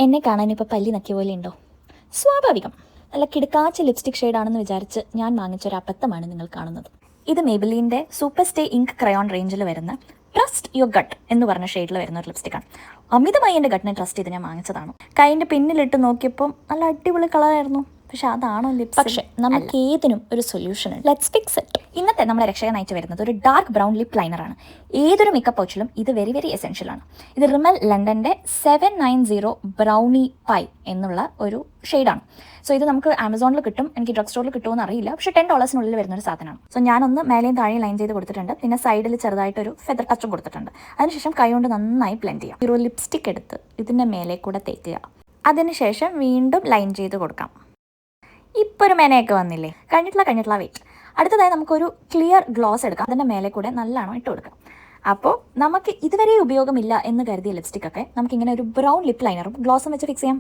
എന്നെ കാണാൻ ഇപ്പോൾ പല്ലി നക്കിയ പോലെ ഉണ്ടോ? സ്വാഭാവികം. നല്ല കിടക്കാച്ച ലിപ്സ്റ്റിക് ഷെയ്ഡാണെന്ന് വിചാരിച്ച് ഞാൻ വാങ്ങിച്ചൊരു അബദ്ധമാണ് നിങ്ങൾ കാണുന്നത്. ഇത് മേബിലിൻ്റെ സൂപ്പർ സ്റ്റേ ഇങ്ക് ക്രയോൺ റേഞ്ചിൽ വരുന്ന ട്രസ്റ്റ് യുവർ ഗട്ട് എന്ന് പറഞ്ഞ ഷെയ്ഡിൽ വരുന്ന ഒരു ലിപ്സ്റ്റിക്കാണ്. അമിതമായി എൻ്റെ ഗട്ടിനെ ട്രസ്റ്റ് ചെയ്ത് ഞാൻ വാങ്ങിച്ചതാണ്. കൈൻ്റെ പിന്നിലിട്ട് നോക്കിയപ്പോൾ നല്ല അടിപൊളി കളറായിരുന്നു. പക്ഷെ അതാണോ ലിപ്സ്? പക്ഷേ നമുക്ക് ഏതിനും ഒരു സൊല്യൂഷൻ ഉണ്ട്. Let's fix it. ഇന്നത്തെ നമ്മുടെ രക്ഷകനായിട്ട് വരുന്നത് ഒരു ഡാർക്ക് ബ്രൗൺ ലിപ് ലൈനറാണ്. ഏതൊരു മേക്കപ്പ് പൗച്ചിലും ഇത് വെരി വെരി എസെൻഷ്യൽ ആണ്. ഇത് റിമൽ ലണ്ടൻ്റെ 790 ബ്രൗണി പൈ എന്നുള്ള ഒരു ഷെയ്ഡാണ്. സോ ഇത് നമുക്ക് ആമസോണിൽ കിട്ടും, എനിക്ക് ഡ്രഗ് സ്റ്റോറിൽ കിട്ടുമെന്ന് അറിയില്ല, പക്ഷേ $10 വരുന്നൊരു സാധനമാണ്. സോ ഞാനൊന്ന് മേലെയും താഴെയും ലൈൻ ചെയ്ത് കൊടുത്തിട്ടുണ്ട്, പിന്നെ സൈഡിൽ ചെറുതായിട്ടൊരു ഫെദർ ടച്ചും കൊടുത്തിട്ടുണ്ട്. അതിനുശേഷം കൈ കൊണ്ട് നന്നായി ബ്ലെൻഡ് ചെയ്യാം. ഒരു ലിപ്സ്റ്റിക് എടുത്ത് ഇതിൻ്റെ മേലെ കൂടെ തേക്കുക. അതിനുശേഷം വീണ്ടും ലൈൻ ചെയ്ത് കൊടുക്കാം. ഇപ്പോൾ ഒരു മേനയൊക്കെ വന്നില്ലേ? കഴിഞ്ഞിട്ടുള്ള വെയിറ്റ്. അടുത്തതായി നമുക്കൊരു ക്ലിയർ ഗ്ലോസ് എടുക്കാം. അതിൻ്റെ മേലെ കൂടെ നല്ലോണം ഇട്ട് കൊടുക്കാം. അപ്പോൾ നമുക്ക് ഇതുവരെ ഉപയോഗമില്ല എന്ന് കരുതിയ ലിപ്സ്റ്റിക്കൊക്കെ നമുക്കിങ്ങനെ ഒരു ബ്രൗൺ ലിപ്പ് ലൈനറും ഗ്ലോസും വെച്ച് ഫിക്സ് ചെയ്യാം.